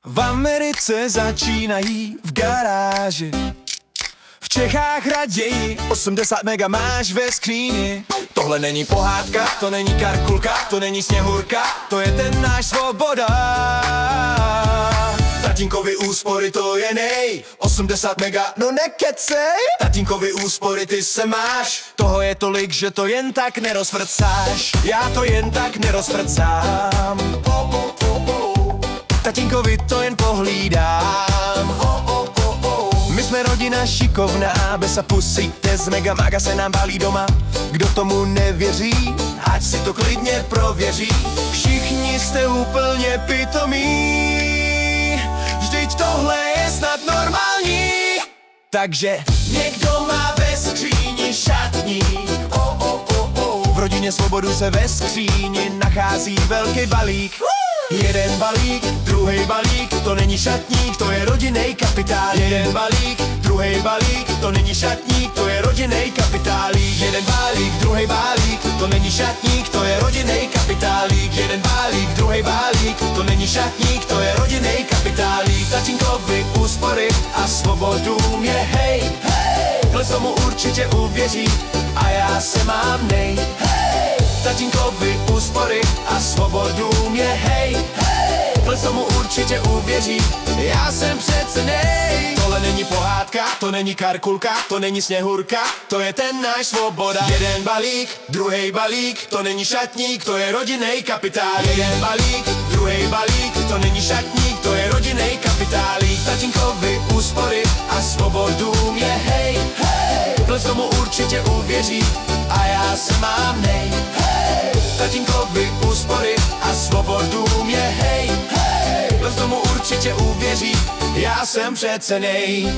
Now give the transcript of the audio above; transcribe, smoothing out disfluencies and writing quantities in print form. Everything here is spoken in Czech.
V Americe začínají v garáži, v Čechách raději 80 mega máš ve skříni. Tohle není pohádka, to není karkulka, to není Sněhurka, to je ten náš Svoboda. Tatínkovi úspory to je 80 mega, no nekecej. Tatínkovi úspory ty se máš, toho je tolik, že to jen tak nerozvrcáš. Já to jen tak nerozvrcám. Tatínkovi to jen pohlídám. My jsme rodina šikovná, bez a pusíte z Megamaga se nám balí doma. Kdo tomu nevěří, ať si to klidně prověří. Všichni jste úplně pitomí, vždyť tohle je snad normální. Takže někdo má ve skříni šatník. V rodině Svobodu se ve skříni nachází velký balík. Jeden balík, druhý balík, to není šatník, to je rodinný kapitál. Jeden balík, druhý balík, to není šatník, to je rodinný kapitálík. Jeden balík, druhý balík, to není šatník, to je rodinný kapitálík. Jeden balík, druhý balík, to není šatník, to je rodinný kapitálík. Tatínkovi úspory a Svobodu mě hej, dle tomu určitě uvěří a já se mám nej. Tatínkovi úspory a Svobodu mě hej, dle tomu určitě uvěří, já jsem přece nej. Tohle není pohádka, to není karkulka, to není Sněhurka, to je ten náš Svoboda. Jeden balík, druhý balík, to není šatník, to je rodinný kapitál. Jeden balík, druhý balík, to není šatník, to je rodinný kapitálík. Tatínkovi úspory a Svobodu mě hej, dle tomu určitě uvěří a já se mám nej. Tatínkovi úspory a Svobodu mě hej, dle tomu určitě uvěří, já jsem přece nej.